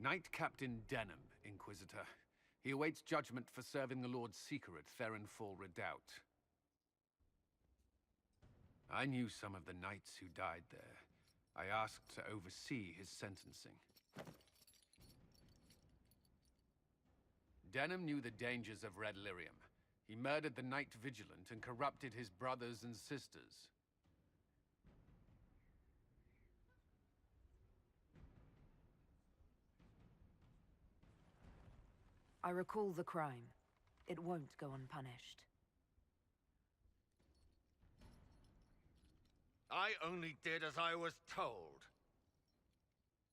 Knight Captain Denham, Inquisitor. He awaits judgment for serving the Lord's Seeker at Therenfall Redoubt. I knew some of the knights who died there. I asked to oversee his sentencing. Denham knew the dangers of Red Lyrium. He murdered the Knight Vigilant and corrupted his brothers and sisters. I recall the crime. It won't go unpunished. I only did as I was told.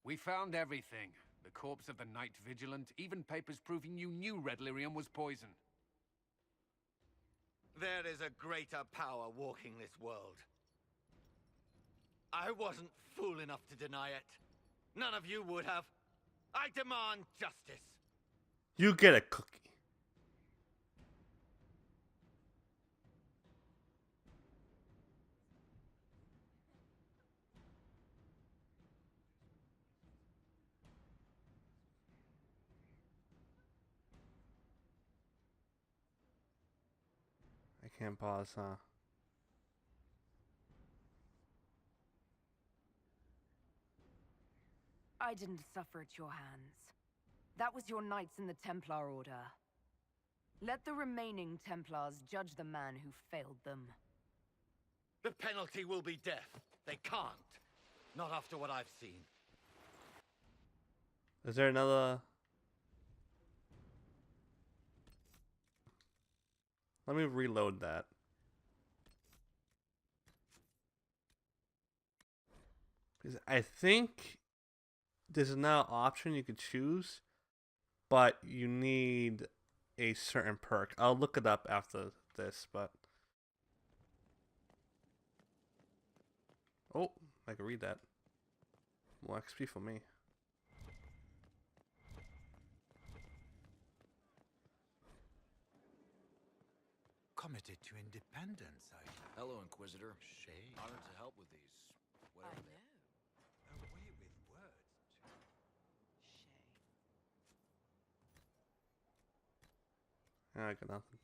We found everything. The corpse of the Knight Vigilant, even papers proving you knew Red Lyrium was poison. There is a greater power walking this world. I wasn't fool enough to deny it. None of you would have. I demand justice. You get a cookie. I can't pause, huh? I didn't suffer at your hands. That was your knights in the Templar Order. Let the remaining Templars judge the man who failed them. The penalty will be death. They can't. Not after what I've seen. Is there another? Let me reload that. Because I think there's another option you could choose, but you need a certain perk. I'll look it up after this, but... Oh, I can read that. More XP for me. Committed to independence, Hello, Inquisitor. Shay. Honored to help with these. Whatever they A way with words. I got nothing.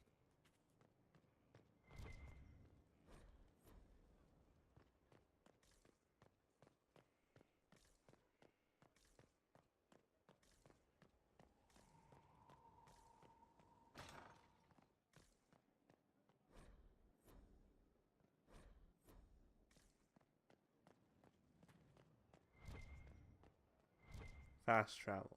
Fast travel.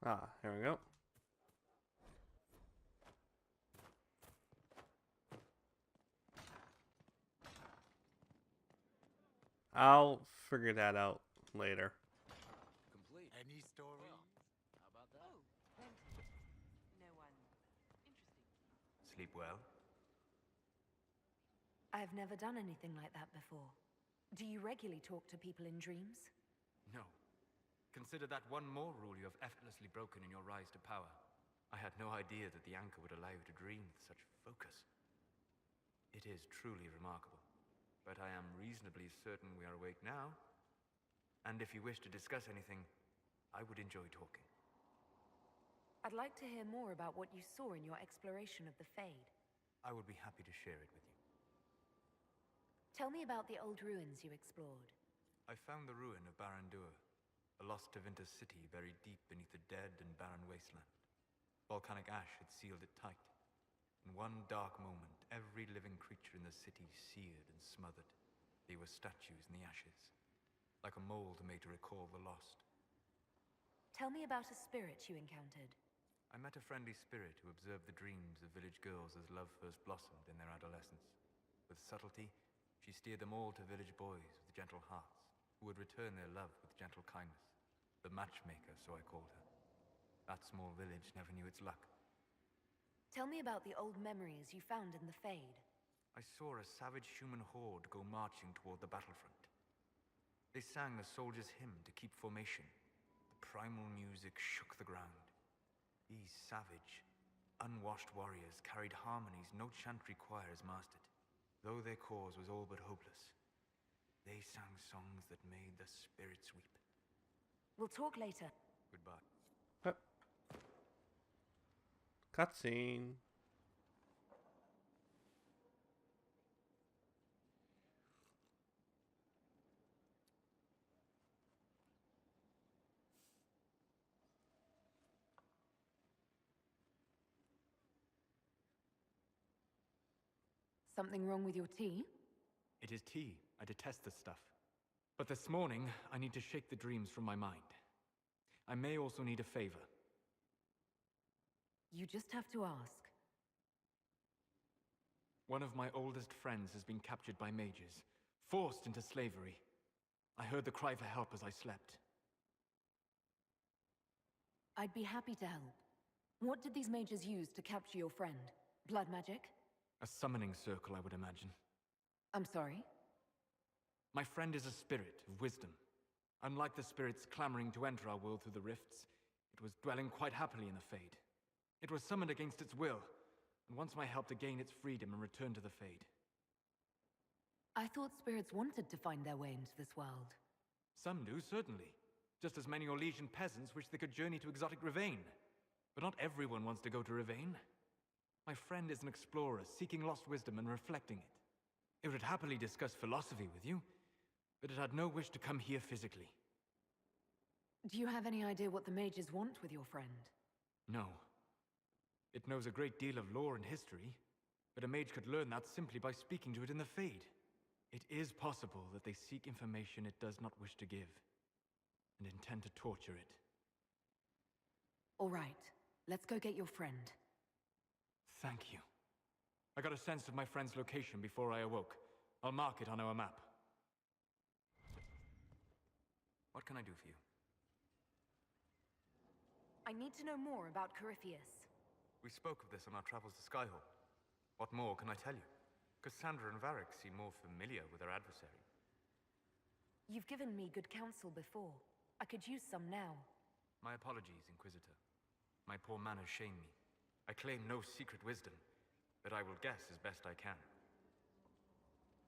Ah, here we go. I'll figure that out later. complete. Any stories? Well, how about that? Oh, plenty. No one interesting. Sleep well? I've never done anything like that before. Do you regularly talk to people in dreams? No. Consider that one more rule you have effortlessly broken in your rise to power. I had no idea that the anchor would allow you to dream with such focus. It is truly remarkable. But I am reasonably certain we are awake now. And if you wish to discuss anything, I would enjoy talking. I'd like to hear more about what you saw in your exploration of the Fade. I would be happy to share it with you. Tell me about the old ruins you explored. I found the ruin of Barandur, a lost Tevinter city buried deep beneath a dead and barren wasteland. Volcanic ash had sealed it tight. In one dark moment, every living creature in the city seared and smothered. They were statues in the ashes, like a mold made to recall the lost. Tell me about a spirit you encountered. I met a friendly spirit who observed the dreams of village girls as love first blossomed in their adolescence. With subtlety, she steered them all to village boys with gentle hearts, who would return their love with gentle kindness. The matchmaker, so I called her. That small village never knew its luck. Tell me about the old memories you found in the Fade. I saw a savage human horde go marching toward the battlefront. They sang a soldier's hymn to keep formation. The primal music shook the ground. These savage, unwashed warriors carried harmonies no chantry choirs mastered, though their cause was all but hopeless. They sang songs that made the spirits weep. We'll talk later. Goodbye. Cutscene. Something wrong with your tea? It is tea. I detest this stuff. But this morning, I need to shake the dreams from my mind. I may also need a favor. You just have to ask. One of my oldest friends has been captured by mages, forced into slavery. I heard the cry for help as I slept. I'd be happy to help. What did these mages use to capture your friend? Blood magic? A summoning circle, I would imagine. I'm sorry? My friend is a spirit of wisdom. Unlike the spirits clamoring to enter our world through the rifts, it was dwelling quite happily in the Fade. It was summoned against its will, and wants my help to gain its freedom and return to the Fade. I thought spirits wanted to find their way into this world. Some do, certainly. Just as many Orlesian peasants wish they could journey to exotic Rivain. But not everyone wants to go to Rivain. My friend is an explorer, seeking lost wisdom and reflecting it. It would happily discuss philosophy with you, but it had no wish to come here physically. Do you have any idea what the mages want with your friend? No. It knows a great deal of lore and history, but a mage could learn that simply by speaking to it in the Fade. It is possible that they seek information it does not wish to give, and intend to torture it. All right, let's go get your friend. Thank you. I got a sense of my friend's location before I awoke. I'll mark it on our map. What can I do for you? I need to know more about Corypheus. We spoke of this on our travels to Skyhold. What more can I tell you? Cassandra and Varric seem more familiar with our adversary. You've given me good counsel before. I could use some now. My apologies, Inquisitor. My poor manners shame me. I claim no secret wisdom, but I will guess as best I can.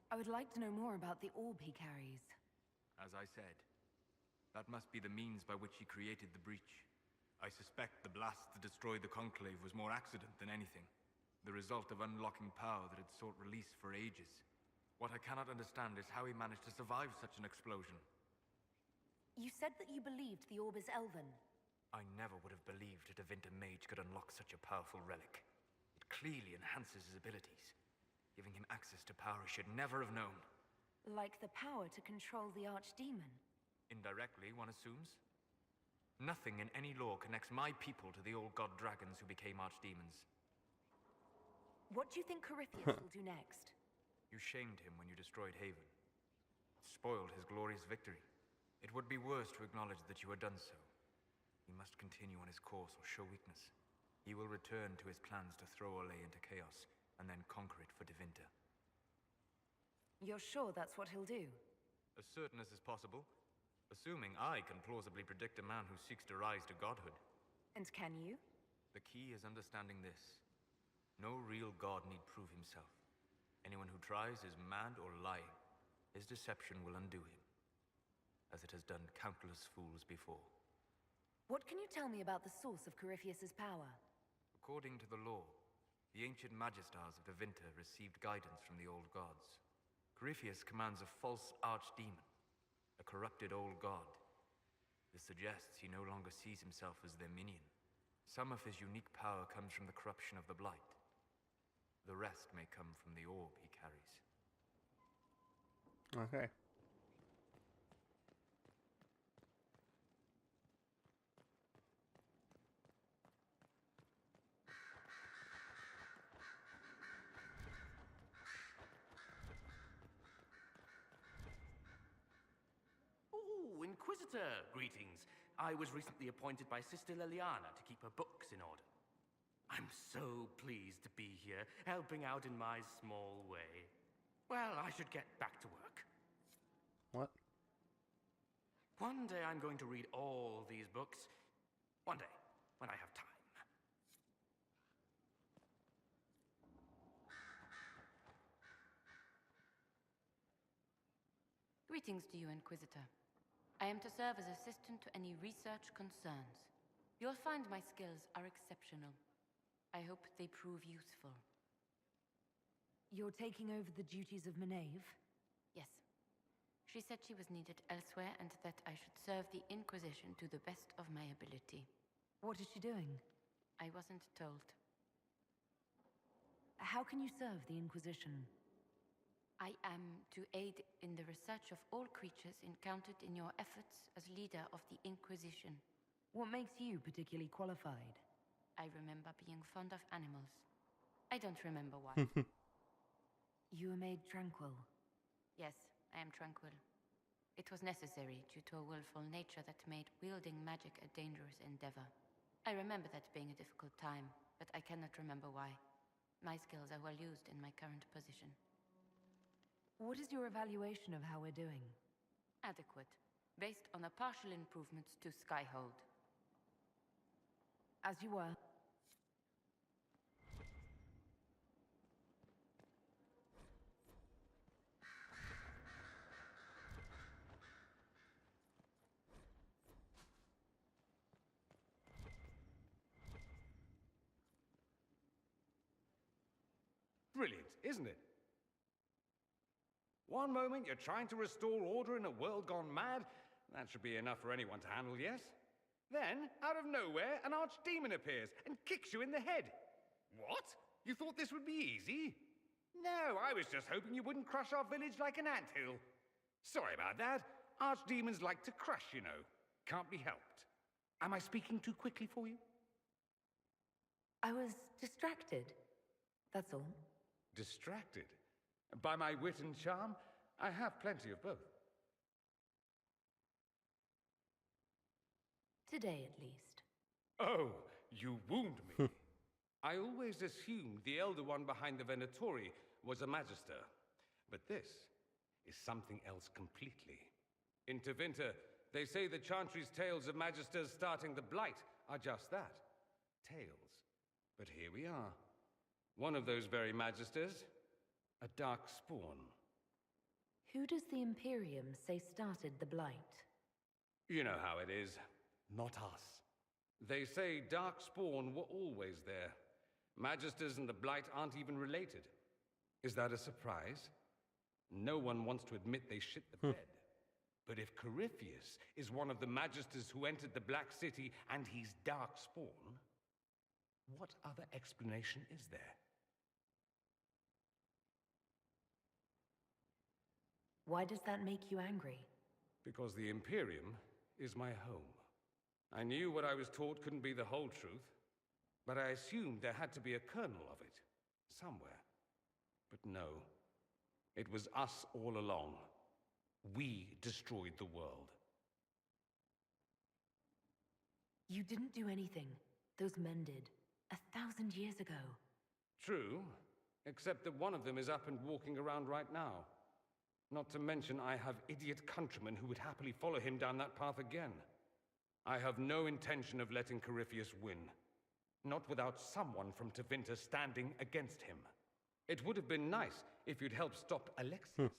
I would like to know more about the orb he carries. As I said, that must be the means by which he created the breach. I suspect the blast that destroyed the Conclave was more accident than anything. The result of unlocking power that had sought release for ages. What I cannot understand is how he managed to survive such an explosion. You said that you believed the orb is elven. I never would have believed a Devinter mage could unlock such a powerful relic. It clearly enhances his abilities, giving him access to power he should never have known. Like the power to control the Archdemon. Indirectly, one assumes. Nothing in any lore connects my people to the old god dragons who became archdemons. What do you think Corypheus will do next? You shamed him when you destroyed Haven. It spoiled his glorious victory. It would be worse to acknowledge that you had done so. He must continue on his course or show weakness. He will return to his plans to throw Orlais into chaos, and then conquer it for Devinter. You're sure that's what he'll do? As certain as is possible, assuming I can plausibly predict a man who seeks to rise to godhood. And can you? The key is understanding this. No real god need prove himself. Anyone who tries is mad or lying. His deception will undo him, as it has done countless fools before. What can you tell me about the source of Corypheus's power? According to the law, the ancient Magistars of Devinter received guidance from the old gods. Corypheus commands a false archdemon, a corrupted old god. This suggests he no longer sees himself as their minion. Some of his unique power comes from the corruption of the Blight. The rest may come from the orb he carries. Okay. Ooh, Inquisitor, greetings. I was recently appointed by Sister Liliana to keep her books in order. I'm so pleased to be here, helping out in my small way. Well, I should get back to work. What? One day I'm going to read all these books. One day, when I have time. Greetings to you, Inquisitor. I am to serve as assistant to any research concerns. You'll find my skills are exceptional. I hope they prove useful. You're taking over the duties of Maeve? Yes. She said she was needed elsewhere and that I should serve the Inquisition to the best of my ability. What is she doing? I wasn't told. How can you serve the Inquisition? I am to aid in the research of all creatures encountered in your efforts as leader of the Inquisition. What makes you particularly qualified? I remember being fond of animals. I don't remember why. You were made tranquil. Yes, I am tranquil. It was necessary due to a willful nature that made wielding magic a dangerous endeavor. I remember that being a difficult time, but I cannot remember why. My skills are well used in my current position. What is your evaluation of how we're doing? Adequate, based on the partial improvements to Skyhold. As you were. Brilliant, isn't it? One moment you're trying to restore order in a world gone mad. That should be enough for anyone to handle, yes? Then, out of nowhere, an archdemon appears and kicks you in the head. What? You thought this would be easy? No, I was just hoping you wouldn't crush our village like an anthill. Sorry about that. Archdemons like to crush, you know. Can't be helped. Am I speaking too quickly for you? I was distracted. That's all. Distracted? By my wit and charm? I have plenty of both. Today, at least. Oh, you wound me. I always assumed the Elder One behind the Venatori was a Magister. But this is something else completely. In Tevinter, they say the Chantry's tales of Magisters starting the Blight are just that. Tales. But here we are. One of those very Magisters, a dark spawn. Who does the Imperium say started the Blight? You know how it is. Not us. They say Darkspawn were always there. Magisters and the Blight aren't even related. Is that a surprise? No one wants to admit they shit the bed. But if Corypheus is one of the Magisters who entered the Black City and he's Darkspawn, what other explanation is there? Why does that make you angry? Because the Imperium is my home. I knew what I was taught couldn't be the whole truth, but I assumed there had to be a kernel of it, somewhere. But no, it was us all along. We destroyed the world. You didn't do anything. Those men did. 1,000 years ago. True, except that one of them is up and walking around right now. Not to mention I have idiot countrymen who would happily follow him down that path again. I have no intention of letting Corypheus win. Not without someone from Tevinter standing against him. It would have been nice if you'd helped stop Alexius.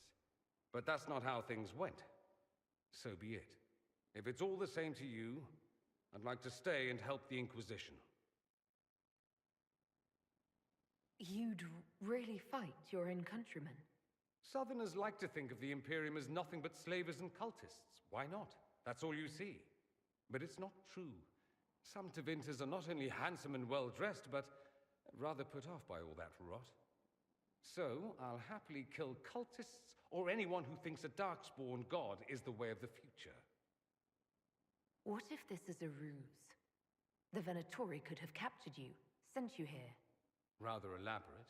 But that's not how things went. So be it. If it's all the same to you, I'd like to stay and help the Inquisition. You'd really fight your own countrymen? Southerners like to think of the Imperium as nothing but slavers and cultists. Why not? That's all you see. But it's not true. Some Tevinters are not only handsome and well-dressed, but rather put off by all that rot. So, I'll happily kill cultists or anyone who thinks a Darkspawn god is the way of the future. What if this is a ruse? The Venatori could have captured you, sent you here. Rather elaborate,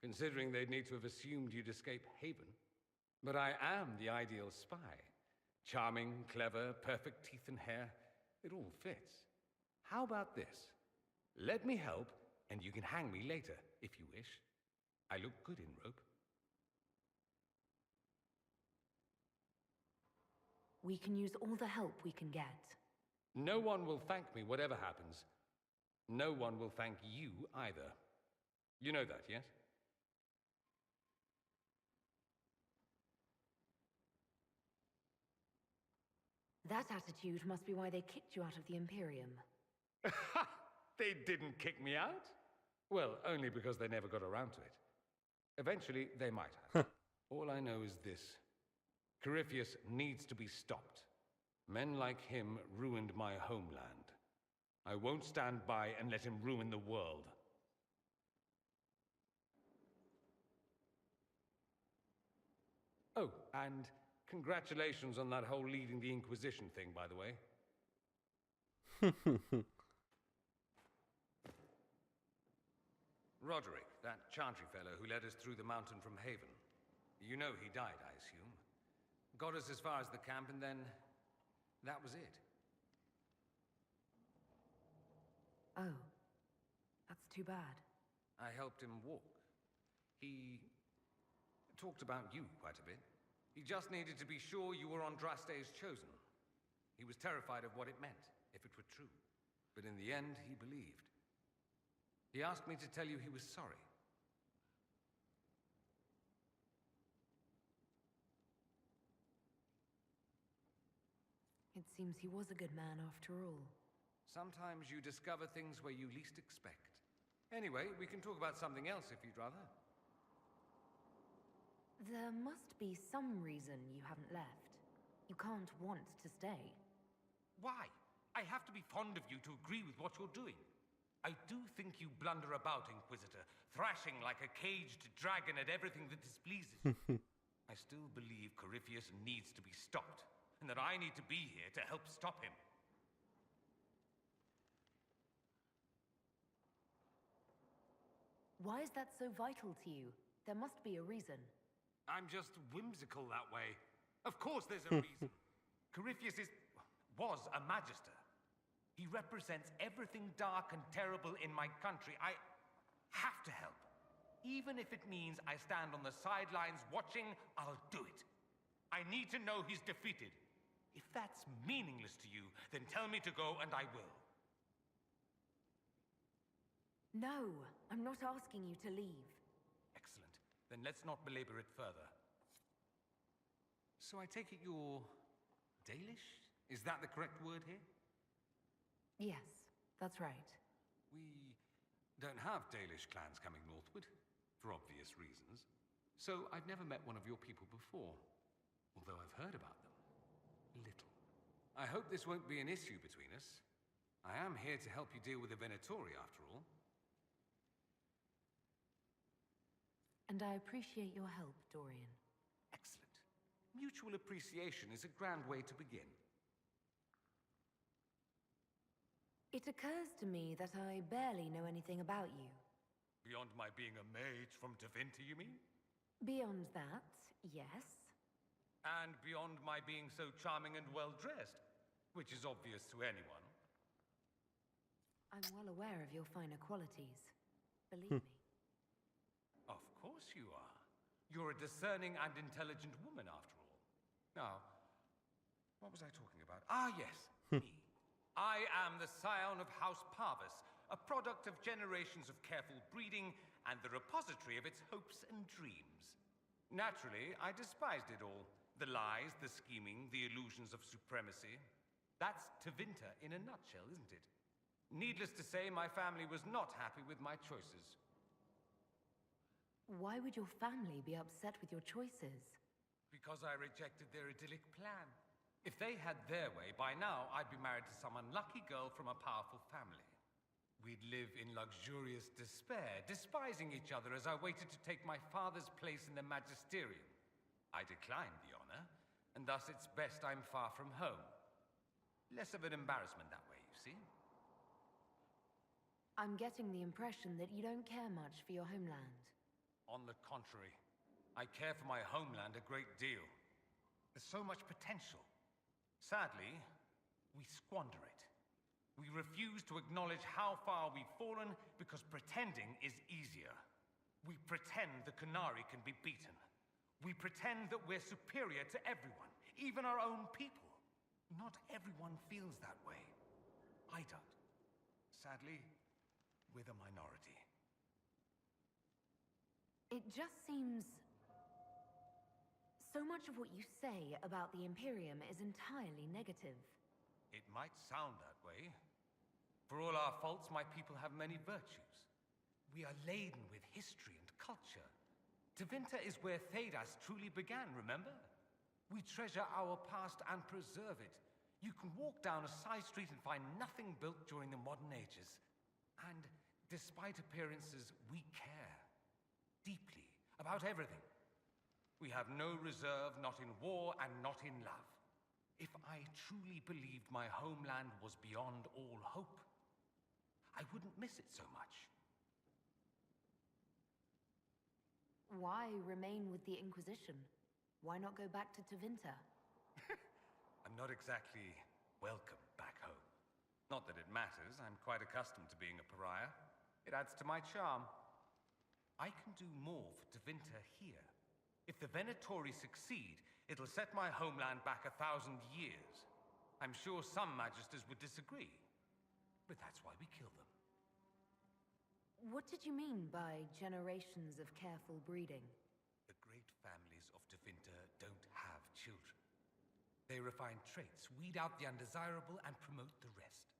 considering they'd need to have assumed you'd escape Haven. But I am the ideal spy. Charming, clever, perfect teeth and hair. It all fits. How about this? Let me help, and you can hang me later, if you wish. I look good in rope. We can use all the help we can get. No one will thank me, whatever happens. No one will thank you either. You know that, yes? That attitude must be why they kicked you out of the Imperium. They didn't kick me out? Well, only because they never got around to it. Eventually, they might have. All I know is this. Corypheus needs to be stopped. Men like him ruined my homeland. I won't stand by and let him ruin the world. Oh, and congratulations on that whole leading the Inquisition thing, by the way. Roderick, that chantry fellow who led us through the mountain from Haven. You know he died, I assume. Got us as far as the camp, and then that was it. Oh, that's too bad. I helped him walk. He talked about you quite a bit. He just needed to be sure you were Andraste's chosen. He was terrified of what it meant, if it were true. But in the end, he believed. He asked me to tell you he was sorry. It seems he was a good man after all. Sometimes you discover things where you least expect. Anyway, we can talk about something else if you'd rather. There must be some reason you haven't left. You can't want to stay. Why? I have to be fond of you to agree with what you're doing. I do think you blunder about, Inquisitor, thrashing like a caged dragon at everything that displeases you. I still believe Corypheus needs to be stopped, and that I need to be here to help stop him. Why is that so vital to you? There must be a reason. I'm just whimsical that way. Of course there's a reason. Corypheus was a magister. He represents everything dark and terrible in my country. I have to help. Even if it means I stand on the sidelines watching, I'll do it. I need to know he's defeated. If that's meaningless to you, then tell me to go and I will. No, I'm not asking you to leave. Excellent. Then let's not belabor it further. So I take it you're Dalish? Is that the correct word here? Yes, that's right. We don't have Dalish clans coming northward, for obvious reasons. So I've never met one of your people before, although I've heard about them. Little. I hope this won't be an issue between us. I am here to help you deal with the Venatori, after all. And I appreciate your help, Dorian. Excellent. Mutual appreciation is a grand way to begin. It occurs to me that I barely know anything about you. Beyond my being a mage from Tevinter, you mean? Beyond that, yes. And beyond my being so charming and well-dressed, which is obvious to anyone. I'm well aware of your finer qualities. Believe me. Of course you are. You're a discerning and intelligent woman, after all. Now, what was I talking about? Ah, yes, me. I am the scion of House Parvis, a product of generations of careful breeding and the repository of its hopes and dreams. Naturally, I despised it all. The lies, the scheming, the illusions of supremacy. That's Tevinter in a nutshell, isn't it? Needless to say, my family was not happy with my choices. Why would your family be upset with your choices? Because I rejected their idyllic plan. If they had their way, by now I'd be married to some unlucky girl from a powerful family. We'd live in luxurious despair, despising each other as I waited to take my father's place in the magisterium. I declined the honor, and thus it's best I'm far from home. Less of an embarrassment that way, you see? I'm getting the impression that you don't care much for your homeland. On the contrary, I care for my homeland a great deal. There's so much potential. Sadly, we squander it. We refuse to acknowledge how far we've fallen because pretending is easier. We pretend the Qunari can be beaten. We pretend that we're superior to everyone, even our own people. Not everyone feels that way. I don't. Sadly, we're the minority. It just seems so So much of what you say about the Imperium is entirely negative. It might sound that way. For all our faults, my people have many virtues. We are laden with history and culture. Tevinter is where Thedas truly began, remember? We treasure our past and preserve it. You can walk down a side street and find nothing built during the modern ages. And despite appearances, we care deeply about everything. We have no reserve, not in war and not in love. If I truly believed my homeland was beyond all hope, I wouldn't miss it so much. Why remain with the Inquisition? Why not go back to Tevinter? I'm not exactly welcome back home. Not that it matters, I'm quite accustomed to being a pariah. It adds to my charm. I can do more for Tevinter here. If the Venatori succeed, it'll set my homeland back 1,000 years. I'm sure some Magisters would disagree, but that's why we kill them. What did you mean by generations of careful breeding? The great families of Tevinter don't have children. They refine traits, weed out the undesirable, and promote the rest.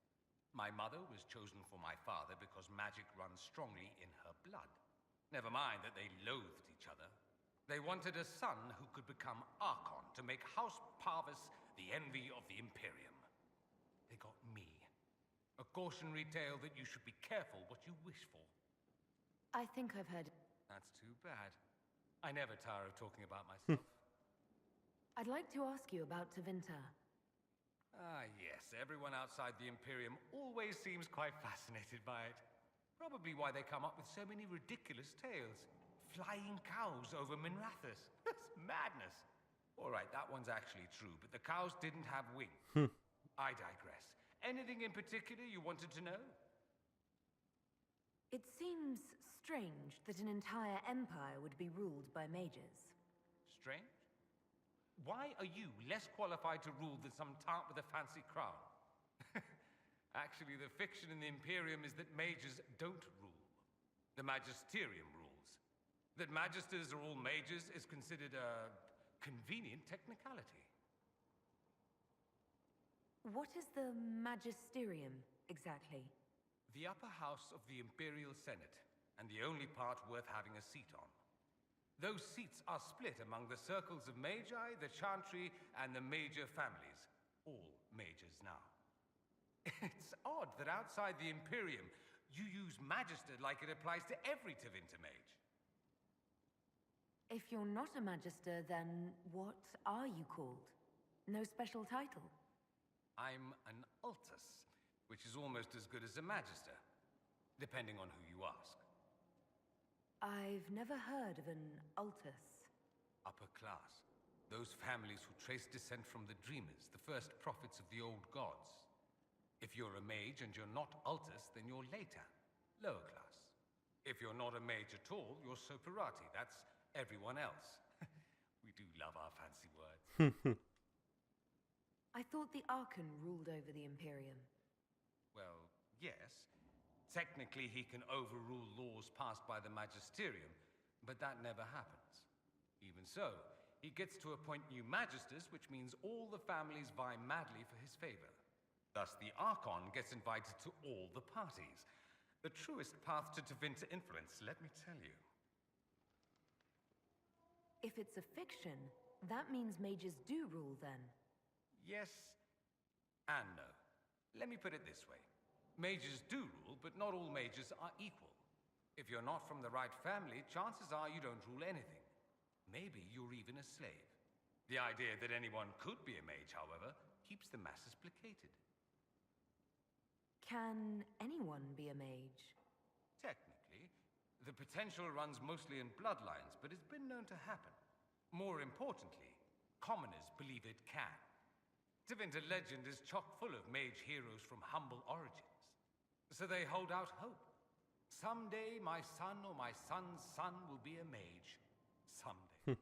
My mother was chosen for my father because magic runs strongly in her blood. Never mind that they loathed each other. They wanted a son who could become Archon to make House Parvis the envy of the Imperium. They got me. A cautionary tale that you should be careful what you wish for. I think I've heard... That's too bad. I never tire of talking about myself. I'd like to ask you about Tevinter. Ah, yes. Everyone outside the Imperium always seems quite fascinated by it. Probably why they come up with so many ridiculous tales. Flying cows over Minrathous. That's madness. All right, that one's actually true, but the cows didn't have wings. I digress. Anything in particular you wanted to know? It seems strange that an entire empire would be ruled by mages. Strange? Why are you less qualified to rule than some tart with a fancy crown? Actually, the fiction in the Imperium is that mages don't rule. The Magisterium rules. That Magisters are all mages is considered a convenient technicality. What is the Magisterium, exactly? The upper house of the Imperial Senate, and the only part worth having a seat on. Those seats are split among the circles of Magi, the Chantry, and the major families. All mages now. It's odd that outside the Imperium, you use Magister like it applies to every Tevinter mage. If you're not a Magister, then what are you called? No special title? I'm an Altus, which is almost as good as a Magister, depending on who you ask. I've never heard of an Altus. Upper class. Those families who trace descent from the Dreamers, the first prophets of the old gods. If you're a mage and you're not Altus, then you're later, lower class. If you're not a mage at all, you're Soperati. That's everyone else. We do love our fancy words. I thought the Archon ruled over the Imperium. Well, yes. Technically, he can overrule laws passed by the Magisterium, but that never happens. Even so, he gets to appoint new Magisters, which means all the families vie madly for his favor. Thus, the Archon gets invited to all the parties. The truest path to Tevinter influence, let me tell you. If it's a fiction, that means mages do rule then. Yes and no. Let me put it this way. Mages do rule, but not all mages are equal. If you're not from the right family, chances are you don't rule anything. Maybe you're even a slave. The idea that anyone could be a mage, however, keeps the masses placated. Can anyone be a mage? Technically, the potential runs mostly in bloodlines, but it's been known to happen. More importantly, commoners believe it can. Tevinter legend is chock full of mage heroes from humble origins. So they hold out hope. Someday my son or my son's son will be a mage. Someday.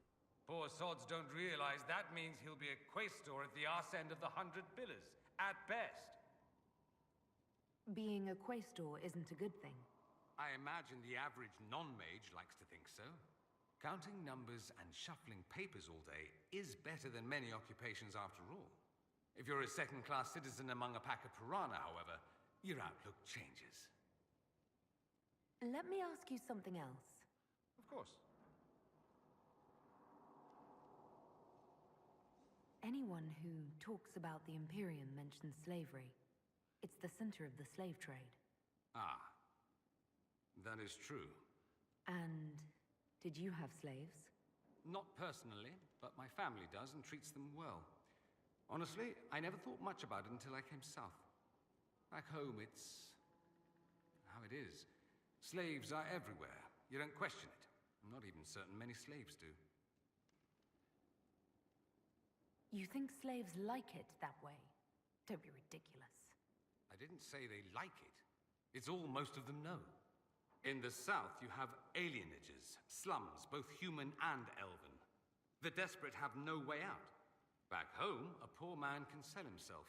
Poor sods don't realize that means he'll be a quaestor at the arse end of the 100 Pillars, at best. Being a quaestor isn't a good thing. I imagine the average non-mage likes to think so. Counting numbers and shuffling papers all day is better than many occupations after all. If you're a second-class citizen among a pack of piranha, however, your outlook changes. Let me ask you something else. Of course. Anyone who talks about the Imperium mentions slavery. It's the center of the slave trade. Ah. That is true. And did you have slaves? Not personally, but my family does and treats them well. Honestly, I never thought much about it until I came south. Back home, it's how it is. Slaves are everywhere. You don't question it. I'm not even certain many slaves do. You think slaves like it that way? Don't be ridiculous. I didn't say they like it. It's all most of them know. In the south, you have alienages, slums, both human and elven. The desperate have no way out. Back home, a poor man can sell himself.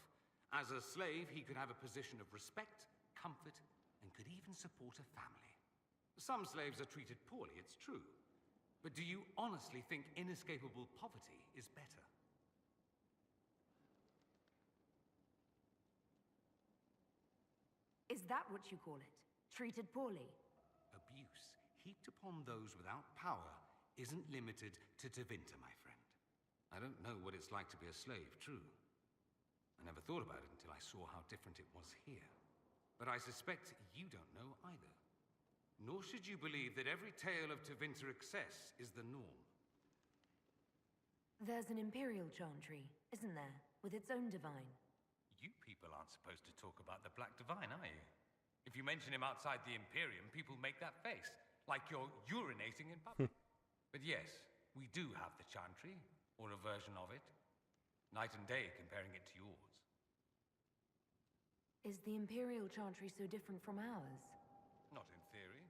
As a slave, he could have a position of respect, comfort, and could even support a family. Some slaves are treated poorly, it's true. But do you honestly think inescapable poverty is better? Is that what you call it? Treated poorly? Abuse heaped upon those without power isn't limited to Tevinter, my friend. I don't know what it's like to be a slave, true. I never thought about it until I saw how different it was here. But I suspect you don't know either. Nor should you believe that every tale of Tevinter excess is the norm. There's an Imperial Chantry, isn't there? With its own divine. You people aren't supposed to talk about the Black Divine, are you? If you mention him outside the Imperium, people make that face, like you're urinating in public. But yes, we do have the Chantry, or a version of it. Night and day comparing it to yours. Is the Imperial Chantry so different from ours? Not in theory.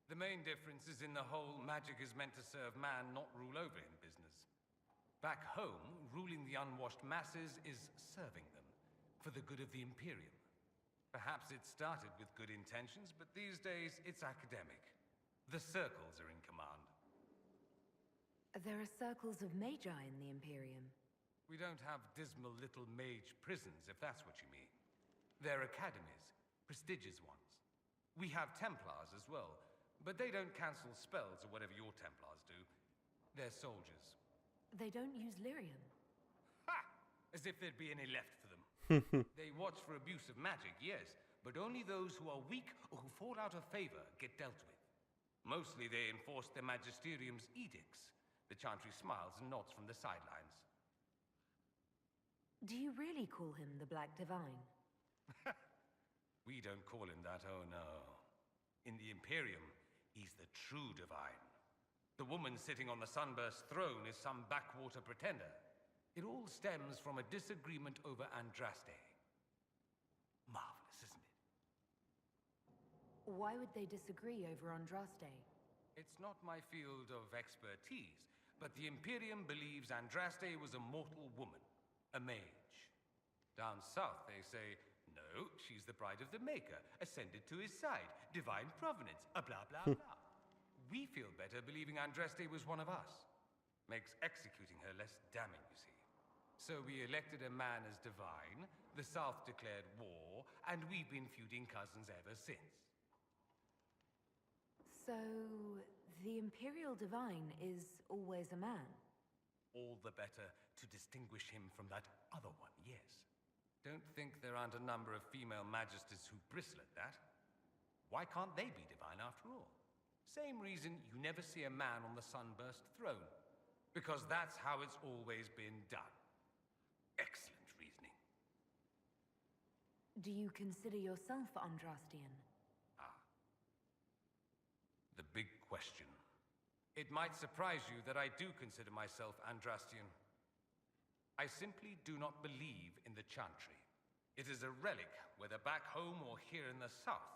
The main difference is in the whole magic is meant to serve man, not rule over him business. Back home, ruling the unwashed masses is serving them, for the good of the Imperium. Perhaps it started with good intentions, but these days it's academic. The circles are in command. There are circles of magi in the Imperium. We don't have dismal little mage prisons, if that's what you mean. They're academies, prestigious ones. We have Templars as well, but they don't cancel spells or whatever your Templars do. They're soldiers. They don't use lyrium. Ha! As if there'd be any left for them. They watch for abuse of magic, yes, but only those who are weak or who fall out of favor get dealt with. Mostly they enforce the Magisterium's edicts. The Chantry smiles and nods from the sidelines. Do you really call him the Black Divine? We don't call him that, oh no. In the Imperium, he's the true divine. The woman sitting on the Sunburst throne is some backwater pretender. It all stems from a disagreement over Andraste. Marvelous, isn't it? Why would they disagree over Andraste? It's not my field of expertise, but the Imperium believes Andraste was a mortal woman, a mage. Down south, they say, no, she's the bride of the Maker, ascended to his side, divine provenance, a blah, blah, blah. We feel better believing Andraste was one of us. Makes executing her less damning, you see. So we elected a man as divine, the South declared war, and we've been feuding cousins ever since. So, the Imperial Divine is always a man? All the better to distinguish him from that other one, yes. Don't think there aren't a number of female magisters who bristle at that. Why can't they be divine after all? Same reason you never see a man on the Sunburst throne. Because that's how it's always been done. Excellent reasoning. Do you consider yourself Andrastian? Ah. The big question. It might surprise you that I do consider myself Andrastian. I simply do not believe in the Chantry. It is a relic, whether back home or here in the south.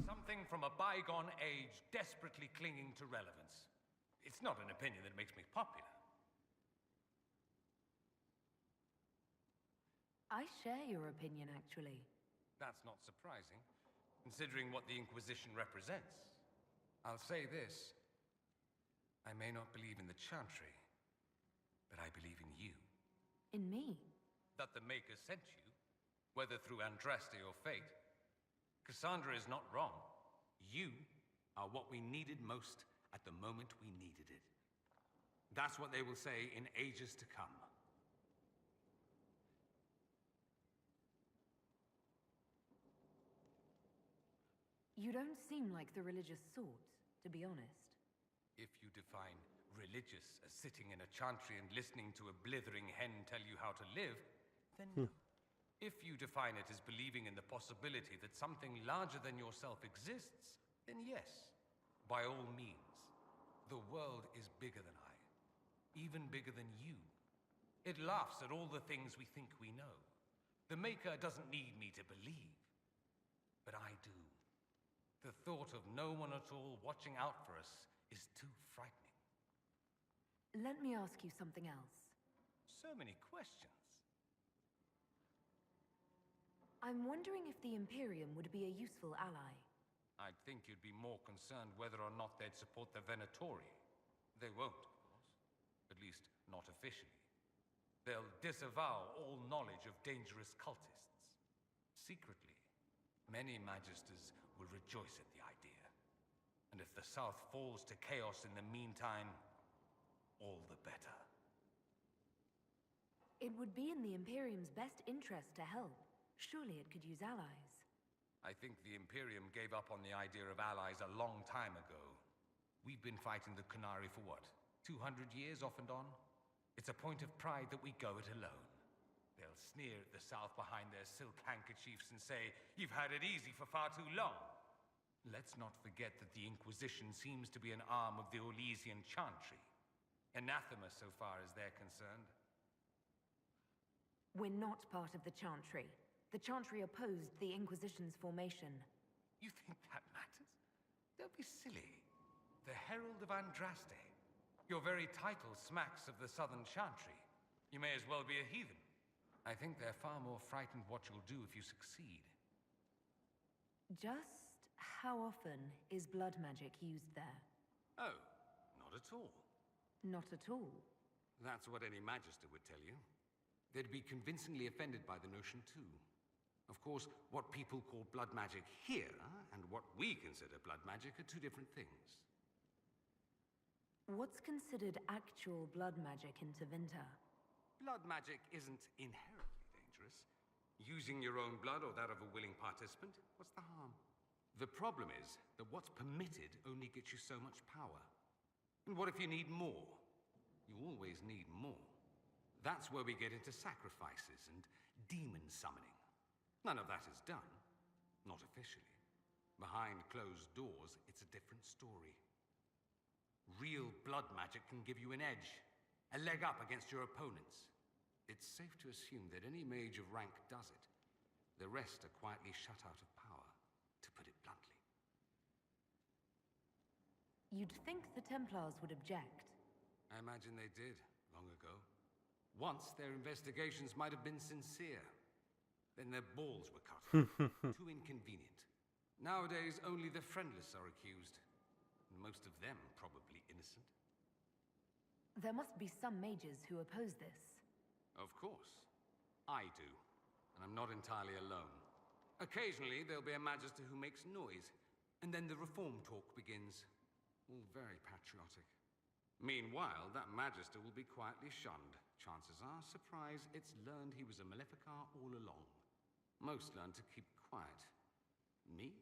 Something from a bygone age desperately clinging to relevance. It's not an opinion that makes me popular. I share your opinion, actually. That's not surprising, considering what the Inquisition represents. I'll say this. I may not believe in the Chantry, but I believe in you. In me? That the Maker sent you, whether through Andraste or fate. Cassandra is not wrong. You are what we needed most at the moment we needed it. That's what they will say in ages to come. You don't seem like the religious sort, to be honest. If you define religious as sitting in a chantry and listening to a blithering hen tell you how to live, then no. If you define it as believing in the possibility that something larger than yourself exists, then yes, by all means. The world is bigger than I, even bigger than you. It laughs at all the things we think we know. The Maker doesn't need me to believe, but I do. The thought of no one at all watching out for us is too frightening. Let me ask you something else. So many questions. I'm wondering if the Imperium would be a useful ally. I'd think you'd be more concerned whether or not they'd support the Venatori. They won't, of course. At least, not officially. They'll disavow all knowledge of dangerous cultists. Secretly, many Magisters will rejoice at the idea. And if the South falls to chaos in the meantime, all the better. It would be in the Imperium's best interest to help. Surely it could use allies. I think the Imperium gave up on the idea of allies a long time ago. We've been fighting the Qunari for what, 200 years off and on? It's a point of pride that we go it alone. They'll sneer at the South behind their silk handkerchiefs and say, "You've had it easy for far too long." Let's not forget that the Inquisition seems to be an arm of the Orlesian Chantry. Anathema so far as they're concerned. We're not part of the Chantry. The Chantry opposed the Inquisition's formation. You think that matters? Don't be silly. The Herald of Andraste. Your very title smacks of the Southern Chantry. You may as well be a heathen. I think they're far more frightened what you'll do if you succeed. Just how often is blood magic used there? Oh, not at all. Not at all. That's what any Magister would tell you. They'd be convincingly offended by the notion, too. Of course, what people call blood magic here and what we consider blood magic are two different things. What's considered actual blood magic in Tevinter? Blood magic isn't inherently dangerous. Using your own blood or that of a willing participant, what's the harm? The problem is that what's permitted only gets you so much power. And what if you need more? You always need more. That's where we get into sacrifices and demon summoning. None of that is done. Not officially. Behind closed doors, it's a different story. Real blood magic can give you an edge, a leg up against your opponents. It's safe to assume that any mage of rank does it. The rest are quietly shut out of power, to put it bluntly. You'd think the Templars would object. I imagine they did, long ago. Once, their investigations might have been sincere. Then their balls were cut. Too inconvenient. Nowadays, only the friendless are accused. And most of them probably innocent. There must be some mages who oppose this. Of course. I do. And I'm not entirely alone. Occasionally, there'll be a Magister who makes noise. And then the reform talk begins. All very patriotic. Meanwhile, that Magister will be quietly shunned. Chances are, surprise, it's learned he was a Maleficar all along. Most learn to keep quiet. Me?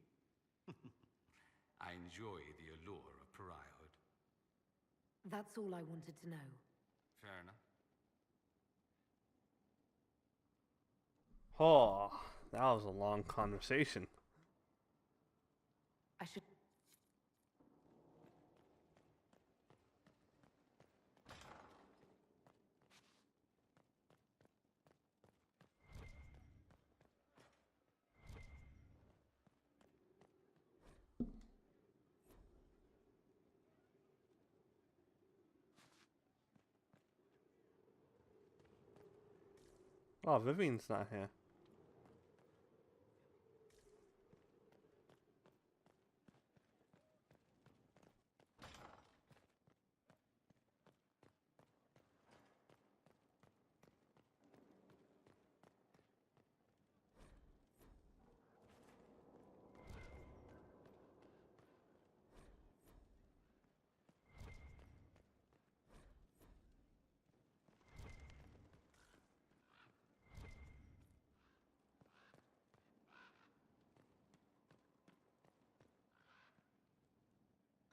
I enjoy the allure of pariahhood. That's all I wanted to know. Fair enough. Oh, that was a long conversation. I should... Oh, Vivian's not here.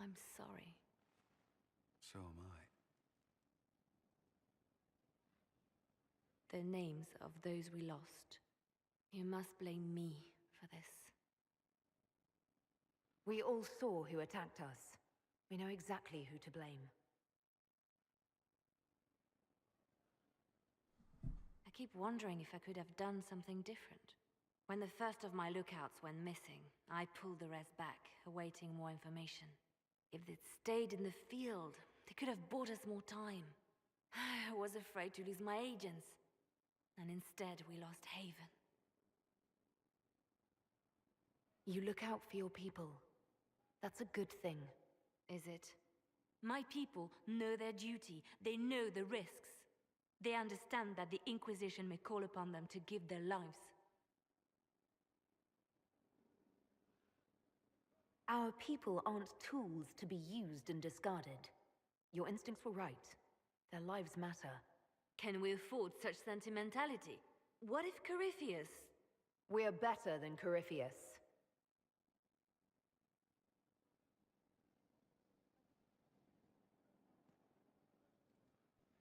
I'm sorry. So am I. The names of those we lost. You must blame me for this. We all saw who attacked us. We know exactly who to blame. I keep wondering if I could have done something different. When the first of my lookouts went missing, I pulled the rest back, awaiting more information. If they'd stayed in the field, they could have bought us more time. I was afraid to lose my agents. And instead, we lost Haven. You look out for your people. That's a good thing. Is it? My people know their duty. They know the risks. They understand that the Inquisition may call upon them to give their lives. Our people aren't tools to be used and discarded. Your instincts were right. Their lives matter. Can we afford such sentimentality? What if Corypheus... We're better than Corypheus.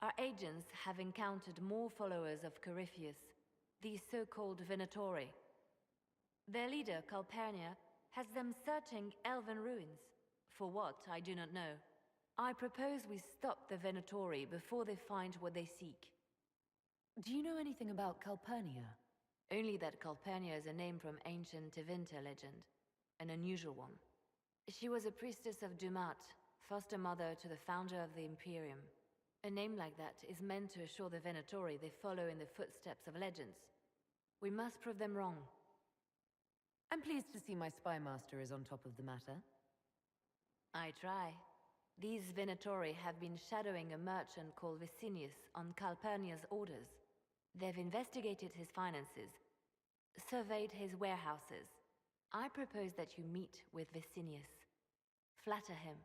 Our agents have encountered more followers of Corypheus, the so-called Venatori. Their leader, Calpurnia, has them searching elven ruins. For what, I do not know. I propose we stop the Venatori before they find what they seek. Do you know anything about Calpurnia? Only that Calpurnia is a name from ancient Tevinter legend. An unusual one. She was a priestess of Dumat, foster mother to the founder of the Imperium. A name like that is meant to assure the Venatori they follow in the footsteps of legends. We must prove them wrong. I'm pleased to see my spy master is on top of the matter. I try. These Venatori have been shadowing a merchant called Vicinius on Calpurnia's orders. They've investigated his finances, surveyed his warehouses. I propose that you meet with Vicinius. Flatter him.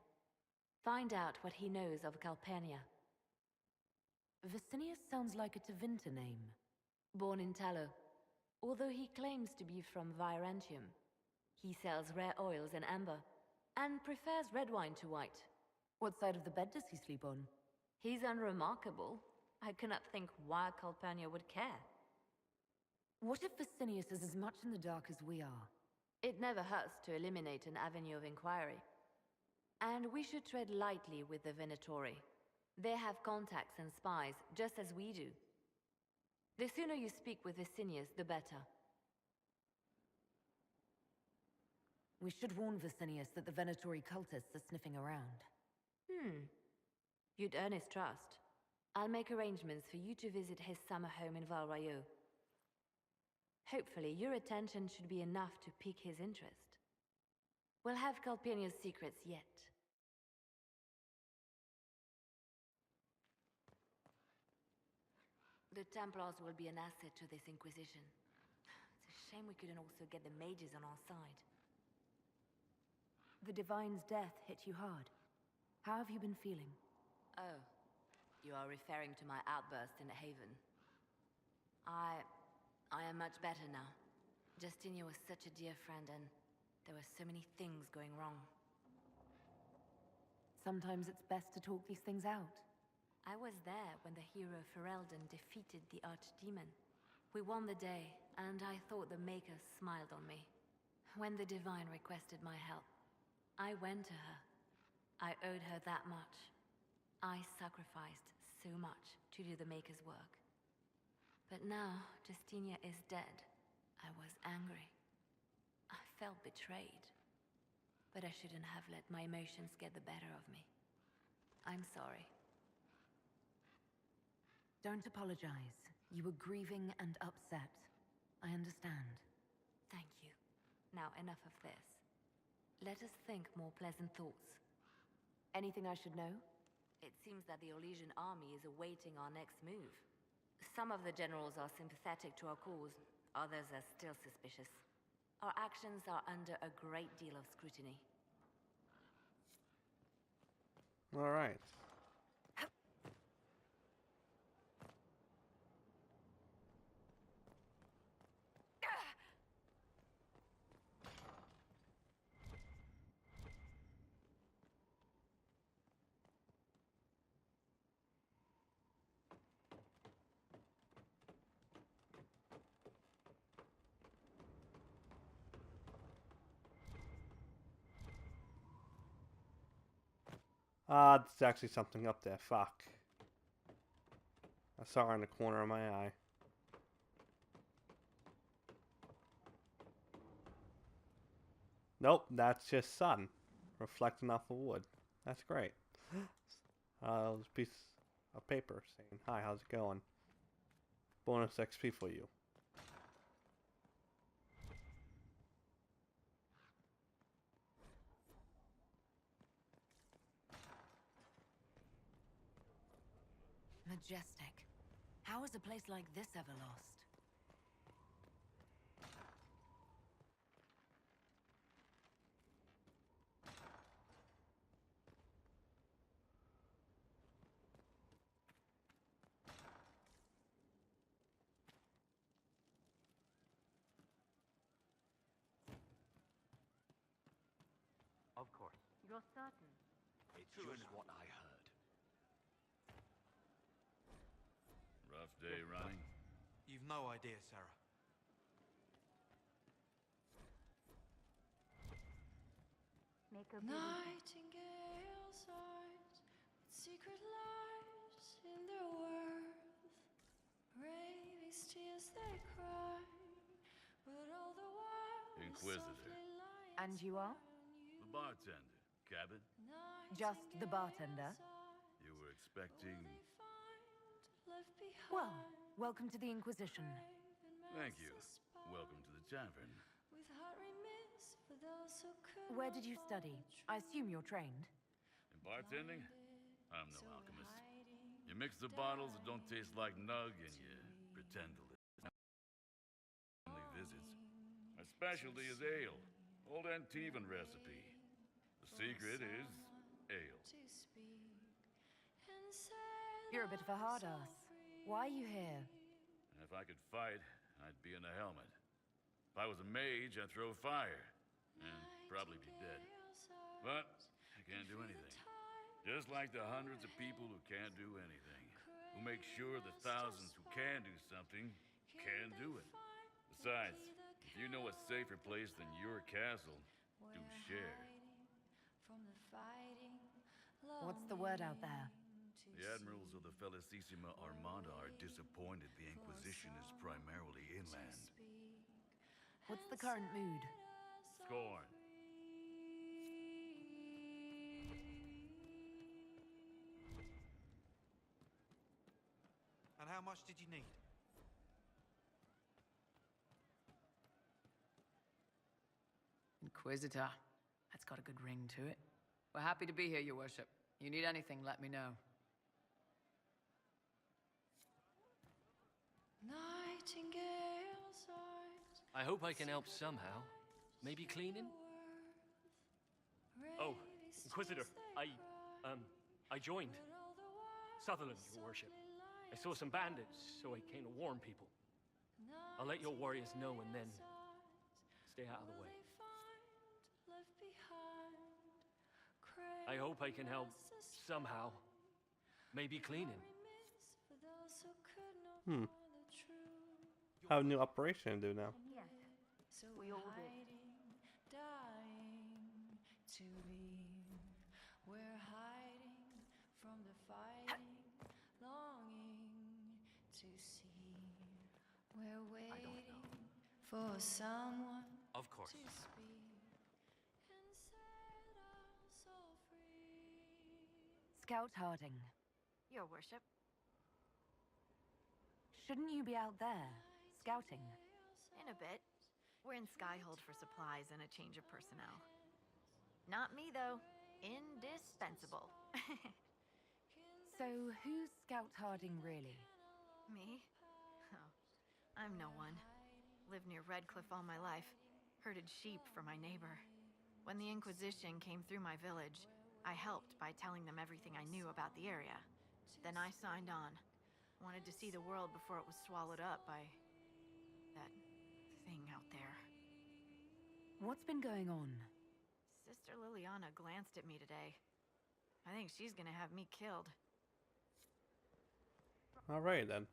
Find out what he knows of Calpurnia. Vicinius sounds like a Tevinter name. Born in Tallow, although he claims to be from Virantium. He sells rare oils and amber, and prefers red wine to white. What side of the bed does he sleep on? He's unremarkable. I cannot think why Calpurnia would care. What if Vicinius is as much in the dark as we are? It never hurts to eliminate an avenue of inquiry. And we should tread lightly with the Venatori. They have contacts and spies, just as we do. The sooner you speak with Vicinius, the better. We should warn Vicinius that the Venatori cultists are sniffing around. You'd earn his trust. I'll make arrangements for you to visit his summer home in Val Royeaux. Hopefully, your attention should be enough to pique his interest. We'll have Calpurnia's secrets yet. The Templars will be an asset to this Inquisition. It's a shame we couldn't also get the mages on our side. The Divine's death hit you hard. How have you been feeling? Oh, you are referring to my outburst in Haven. I am much better now. Justinia was such a dear friend, and there were so many things going wrong. Sometimes it's best to talk these things out. I was there when the hero Ferelden defeated the Archdemon. We won the day, and I thought the Maker smiled on me. When the Divine requested my help, I went to her. I owed her that much. I sacrificed so much to do the Maker's work. But now, Justinia is dead. I was angry. I felt betrayed. But I shouldn't have let my emotions get the better of me. I'm sorry. Don't apologize. You were grieving and upset. I understand. Thank you. Now enough of this. Let us think more pleasant thoughts. Anything I should know? It seems that the Orlesian army is awaiting our next move. Some of the generals are sympathetic to our cause, others are still suspicious. Our actions are under a great deal of scrutiny. All right. Ah, there's actually something up there. Fuck. I saw her in the corner of my eye. Nope, that's just sun reflecting off the wood. That's great. There's a piece of paper saying, "Hi, how's it going? Bonus XP for you." Majestic. How is a place like this ever lost? Of course. You're certain? It's just what I heard. Rough day running? You've no idea, Sarah. Make a Nightingale's eyes, secret lies in their worth. Ravy's tears they cry, but all the while Inquisitor. And you are? The bartender. Cabin? Just the bartender? You were expecting... Well, welcome to the Inquisition. Thank you. Welcome to the tavern. Where did you study? I assume you're trained. In bartending? I'm no alchemist. You mix the bottles that don't taste like nug and you pretend to live. Family visits. My specialty is ale. Old Antivan recipe. The secret is ale. You're a bit of a hard ass. Why are you here? If I could fight, I'd be in a helmet. If I was a mage, I'd throw fire. And probably be dead. But I can't do anything. Just like the hundreds of people who can't do anything. Who make sure the thousands who can do something can do it. Besides, if you know a safer place than your castle, do share. What's the word out there? The admirals of the Felicissima Armada are disappointed the Inquisition is primarily inland. What's the current mood? Scorn. And how much did you need? Inquisitor. That's got a good ring to it. We're happy to be here, Your Worship. You need anything, let me know. Nightingale's eyes. I hope I can help somehow. Maybe cleaning? Oh, Inquisitor, I joined. Sutherland, Your Worship. I saw some bandits, so I came to warn people. I'll let your warriors know and then stay out of the way. I hope I can help somehow. Maybe cleaning. Have a new operation to do now. Yes. We all did. Dying to be. We're hiding from the fighting, longing to see. We're waiting for someone Of course. to speak and set us all free. Scout Harding. Your Worship. Shouldn't you be out there, scouting? In a bit. We're in Skyhold for supplies and a change of personnel. Not me, though. Indispensable. So, who's Scout Harding really? Me? Oh, I'm no one. Lived near Redcliffe all my life. Herded sheep for my neighbor. When the Inquisition came through my village, I helped by telling them everything I knew about the area. Then I signed on. Wanted to see the world before it was swallowed up by that thing out there. What's been going on? Sister Liliana glanced at me today. I think she's gonna have me killed. Alright then.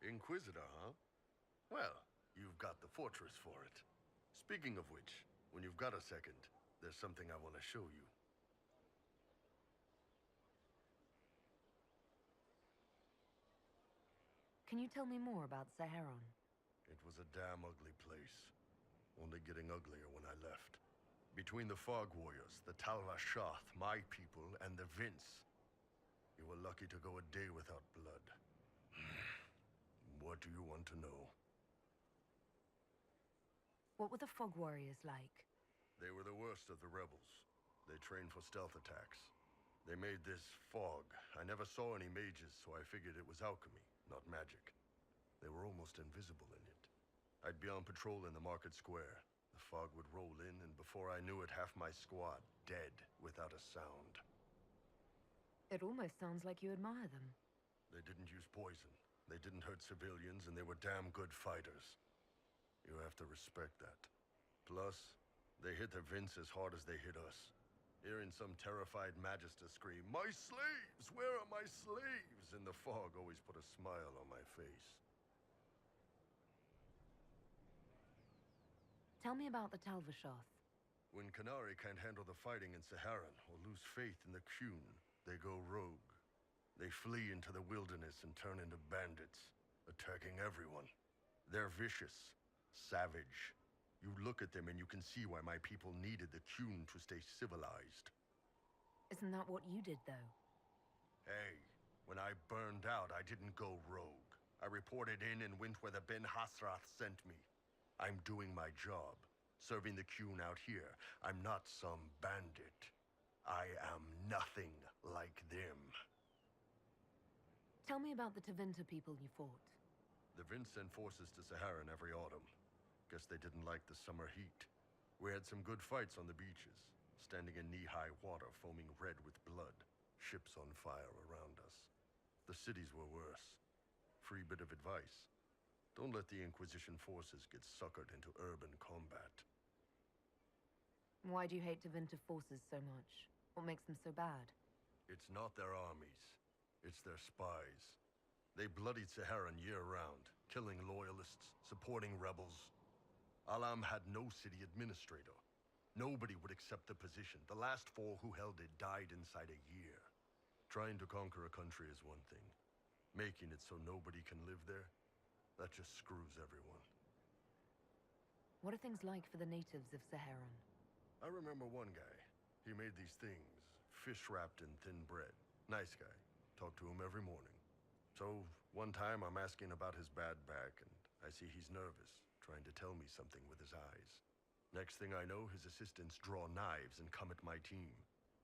Inquisitor, huh? Well, you've got the fortress for it. Speaking of which, when you've got a second, there's something I want to show you. Can you tell me more about Saharon? It was a damn ugly place. Only getting uglier when I left. Between the Fog Warriors, the Talvashoth, my people, and the Vince. You were lucky to go a day without blood. What do you want to know? What were the Fog Warriors like? They were the worst of the rebels. They trained for stealth attacks. They made this fog. I never saw any mages, so I figured it was alchemy, not magic. They were almost invisible in it. I'd be on patrol in the market square. The fog would roll in, and before I knew it, half my squad dead without a sound. It almost sounds like you admire them. They didn't use poison. They didn't hurt civilians, and they were damn good fighters. You have to respect that. Plus, they hit the Vince as hard as they hit us. Hearing some terrified Magister scream, "My slaves! Where are my slaves?" in the fog always put a smile on my face. Tell me about the Talvashoth. When Canary can't handle the fighting in Saharan or lose faith in the Qun, they go rogue. They flee into the wilderness and turn into bandits, attacking everyone. They're vicious, savage. You look at them and you can see why my people needed the Qun to stay civilized. Isn't that what you did, though? Hey, when I burned out, I didn't go rogue. I reported in and went where the Ben Hasrath sent me. I'm doing my job, serving the Qun out here. I'm not some bandit. I am nothing like them. Tell me about the Tevinter people you fought. The Vince sent forces to Saharan every autumn. Guess they didn't like the summer heat. We had some good fights on the beaches, standing in knee-high water, foaming red with blood, ships on fire around us. The cities were worse. Free bit of advice. Don't let the Inquisition forces get suckered into urban combat. Why do you hate Tevinter forces so much? What makes them so bad? It's not their armies. It's their spies. They bloodied Saharan year-round, killing loyalists, supporting rebels. Alam had no city administrator. Nobody would accept the position. The last 4 who held it died inside a year. Trying to conquer a country is one thing. Making it so nobody can live there, that just screws everyone. What are things like for the natives of Saharan? I remember one guy. He made these things, fish wrapped in thin bread. Nice guy. Talked to him every morning. So, one time I'm asking about his bad back, and I see he's nervous, trying to tell me something with his eyes. Next thing I know, his assistants draw knives and come at my team.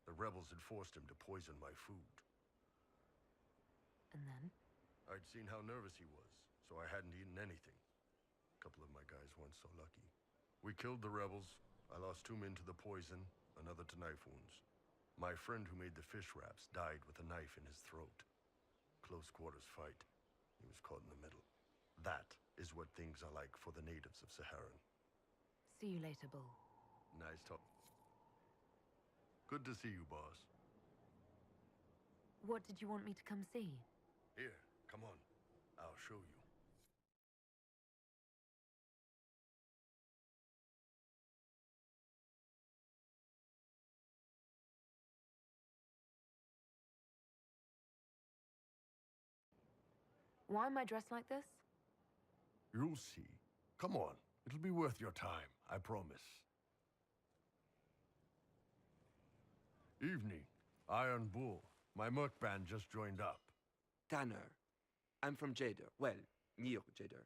The rebels had forced him to poison my food. And then? I'd seen how nervous he was, so I hadn't eaten anything. A couple of my guys weren't so lucky. We killed the rebels. I lost 2 men to the poison, another to knife wounds. My friend who made the fish wraps died with a knife in his throat. Close quarters fight. He was caught in the middle. That is what things are like for the natives of Saharan. See you later, Bull. Nice talk. Good to see you, boss. What did you want me to come see? Here, come on. I'll show you. Why am I dressed like this? You'll see. Come on. It'll be worth your time, I promise. Evening. Iron Bull. My merc band just joined up. Tanner. I'm from Jader. Well, near Jader.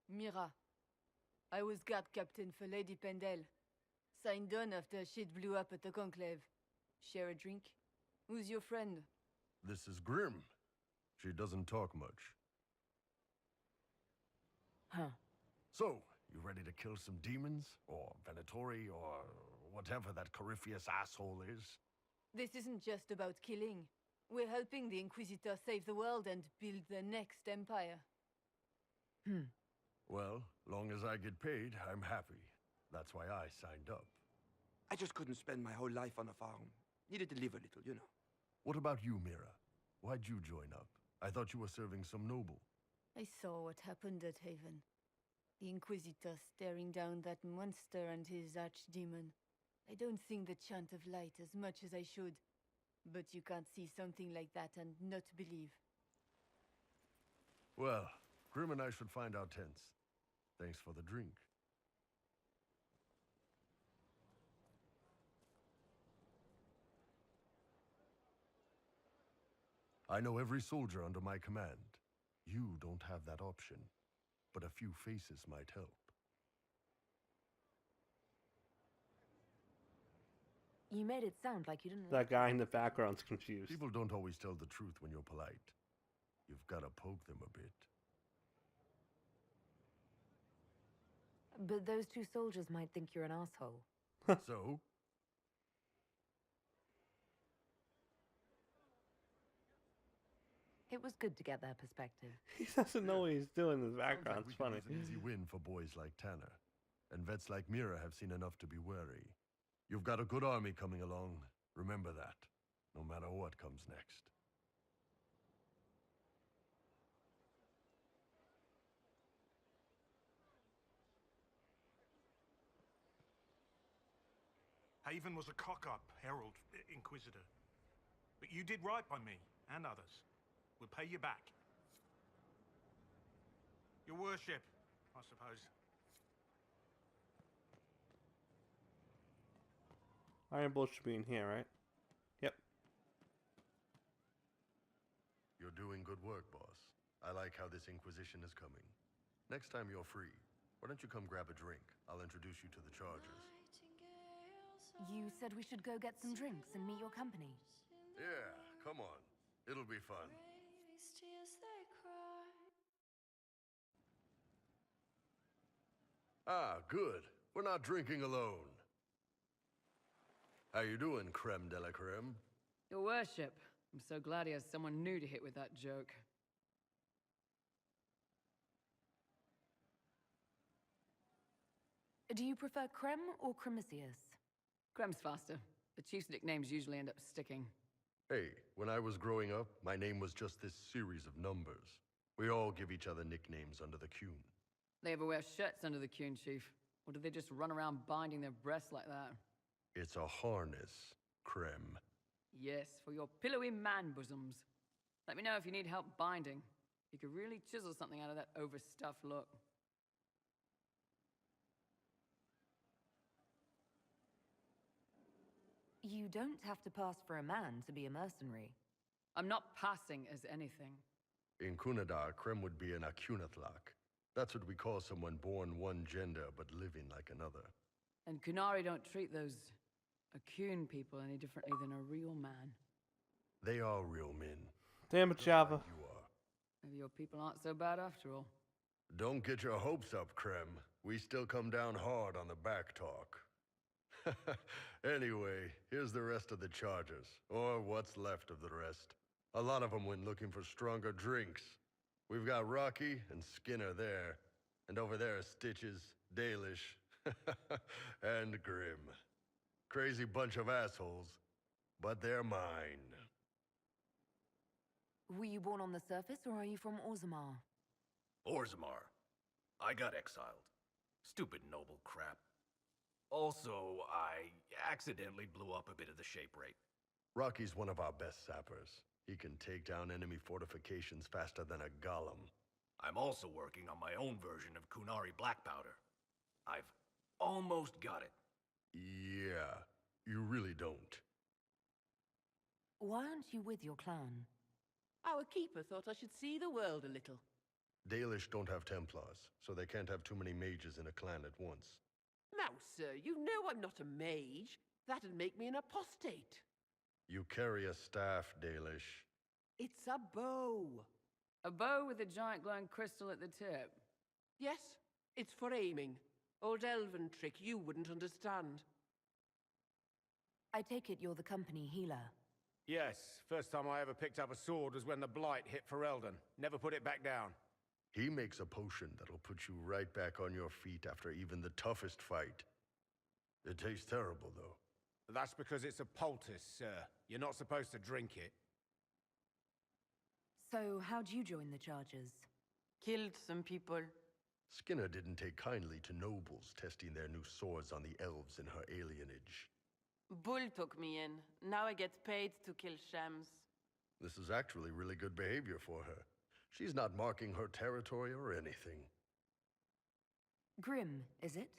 Mira. I was guard captain for Lady Pendel. Signed on after shit blew up at the Conclave. Share a drink? Who's your friend? This is Grim. She doesn't talk much. Huh. So, you ready to kill some demons? Or Venatori, or whatever that Corypheus asshole is? This isn't just about killing. We're helping the Inquisitor save the world and build the next empire. Well, long as I get paid, I'm happy. That's why I signed up. I just couldn't spend my whole life on a farm. Needed to live a little, you know. What about you, Mira? Why'd you join up? I thought you were serving some noble. I saw what happened at Haven. The Inquisitor staring down that monster and his archdemon. I don't sing the chant of light as much as I should, but you can't see something like that and not believe. Well, Grim and I should find our tents. Thanks for the drink. I know every soldier under my command. You don't have that option, but a few faces might help. You made it sound like you didn't That guy in the background's confused. People don't always tell the truth when you're polite. You've got to poke them a bit. But those two soldiers might think you're an asshole. So? It was good to get their perspective. He doesn't know what he's doing in the background. It's funny. It's an easy win for boys like Tanner. And vets like Mira have seen enough to be wary. You've got a good army coming along. Remember that, no matter what comes next. Haven was a cock-up, Herald, Inquisitor. But you did right by me, and others. We'll pay you back. Your worship, I suppose. Iron Bull should be in here, right? Yep. You're doing good work, boss. I like how this Inquisition is coming. Next time you're free, why don't you come grab a drink? I'll introduce you to the Chargers. You said we should go get some drinks and meet your company. Yeah, come on. It'll be fun. Ah, good. We're not drinking alone. How you doing, creme de la creme? Your worship. I'm so glad he has someone new to hit with that joke. Do you prefer Creme or Cremisius? Crem's faster. The chief's nicknames usually end up sticking. Hey, when I was growing up, my name was just this series of numbers. We all give each other nicknames under the Qun. They ever wear shirts under the Qun, Chief? Or do they just run around binding their breasts like that? It's a harness, creme. Yes, for your pillowy man bosoms. Let me know if you need help binding. You could really chisel something out of that overstuffed look. You don't have to pass for a man to be a mercenary. I'm not passing as anything. In Kunadar, creme would be an Akunathak. That's what we call someone born one gender but living like another. And Kunari don't treat those Akun people any differently than a real man. They are real men. Damn it, Java. Like you are. Maybe your people aren't so bad after all. Don't get your hopes up, Creme. We still come down hard on the back talk. Anyway, here's the rest of the Chargers, or what's left of the rest. A lot of them went looking for stronger drinks. We've got Rocky and Skinner there, and over there are Stitches, Dalish, and Grim. Crazy bunch of assholes, but they're mine. Were you born on the surface, or are you from Orzammar? Orzammar. I got exiled. Stupid noble crap. Also, I accidentally blew up a bit of the shape rate. Rocky's one of our best sappers. He can take down enemy fortifications faster than a golem. I'm also working on my own version of Kunari black powder. I've almost got it. Yeah, you really don't. Why aren't you with your clan? Our keeper thought I should see the world a little. Dalish don't have Templars, so they can't have too many mages in a clan at once. Now, sir, you know I'm not a mage. That'd make me an apostate. You carry a staff, Dalish. It's a bow. A bow with a giant glowing crystal at the tip. Yes, it's for aiming. Old elven trick you wouldn't understand. I take it you're the company healer. Yes, first time I ever picked up a sword was when the Blight hit Ferelden. Never put it back down. He makes a potion that'll put you right back on your feet after even the toughest fight. It tastes terrible, though. That's because it's a poultice, sir. You're not supposed to drink it. So, how'd you join the Chargers? Killed some people. Skinner didn't take kindly to nobles testing their new swords on the elves in her alienage. Bull took me in. Now I get paid to kill shams. This is actually really good behavior for her. She's not marking her territory or anything. Grim, is it?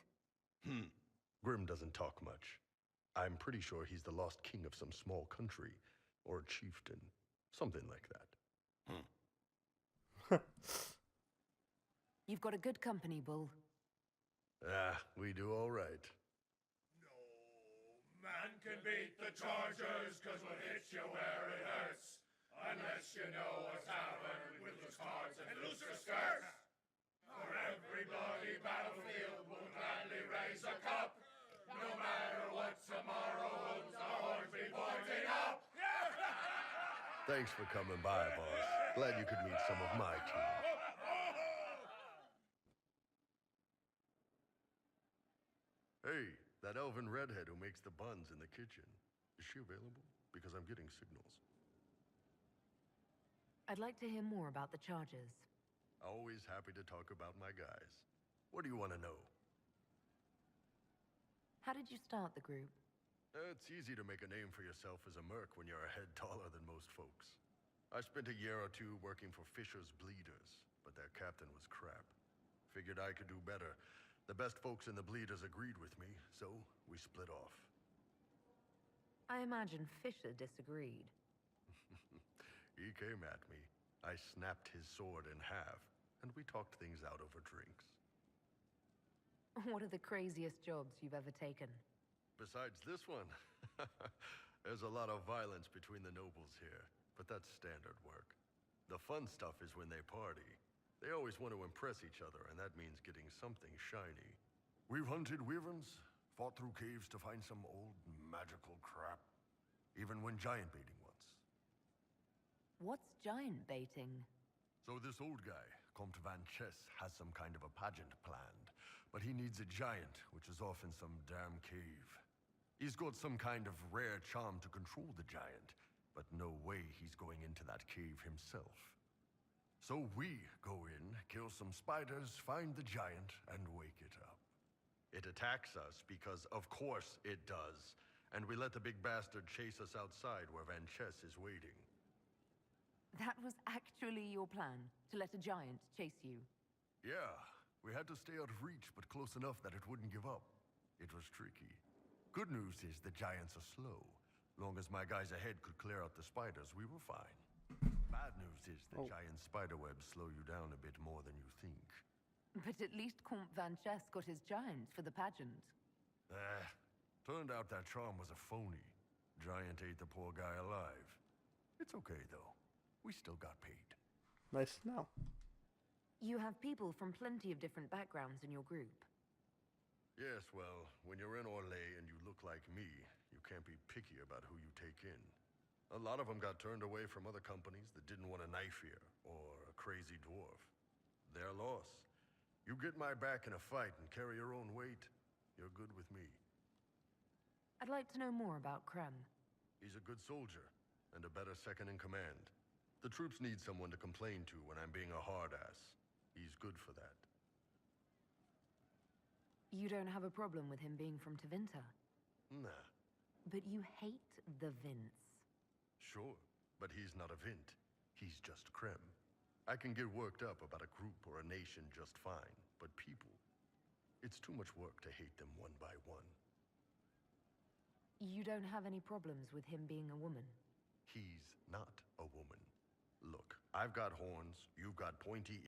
Grim doesn't talk much. I'm pretty sure he's the lost king of some small country, or chieftain. Something like that. You've got a good company, Bull. We do all right. Man can beat the Chargers, cause we'll hit you where it hurts. Unless you know a tavern with loose cards and looser skirts. For every bloody battlefield, we'll gladly raise a cup. No matter what tomorrow holds, our horns be pointing up. Thanks for coming by, boss. Glad you could meet some of my team. Hey, that elven redhead who makes the buns in the kitchen. Is she available? Because I'm getting signals. I'd like to hear more about the charges. Always happy to talk about my guys. What do you want to know? How did you start the group? It's easy to make a name for yourself as a merc when you're a head taller than most folks. I spent a year or two working for Fisher's Bleeders, but their captain was crap. Figured I could do better. The best folks in the Bleeders agreed with me, so we split off. I imagine Fisher disagreed. He came at me. I snapped his sword in half, and we talked things out over drinks. What are the craziest jobs you've ever taken? Besides this one, there's a lot of violence between the nobles here, but that's standard work. The fun stuff is when they party. They always want to impress each other, and that means getting something shiny. We've hunted wyverns, fought through caves to find some old magical crap, even went giant baiting once. What's giant baiting? So this old guy, Comte Van Chess, has some kind of a pageant planned, but he needs a giant, which is off in some damn cave. He's got some kind of rare charm to control the giant, but no way he's going into that cave himself. So we go in, kill some spiders, find the giant, and wake it up. It attacks us because, of course, it does, and we let the big bastard chase us outside where Van Chess is waiting. That was actually your plan, to let a giant chase you? Yeah, we had to stay out of reach, but close enough that it wouldn't give up. It was tricky. Good news is the giants are slow. Long as my guys ahead could clear out the spiders, we were fine. Bad news is the giant spiderwebs slow you down a bit more than you think. But at least Comte Van Chess got his giant for the pageant. Turned out that charm was a phony. Giant ate the poor guy alive. It's okay, though. We still got paid. Nice to know. You have people from plenty of different backgrounds in your group. Yes, well, when you're in Orlais and you look like me, you can't be picky about who you take in. A lot of them got turned away from other companies that didn't want a knife here, or a crazy dwarf. Their loss. You get my back in a fight and carry your own weight, you're good with me. I'd like to know more about Krem. He's a good soldier, and a better second in command. The troops need someone to complain to when I'm being a hard-ass. He's good for that. You don't have a problem with him being from Tevinter? Nah. But you hate the Vince. Sure, but he's not a Vint. He's just Krem. I can get worked up about a group or a nation just fine, but people... It's too much work to hate them one by one. You don't have any problems with him being a woman? He's not a woman. Look, I've got horns, you've got pointy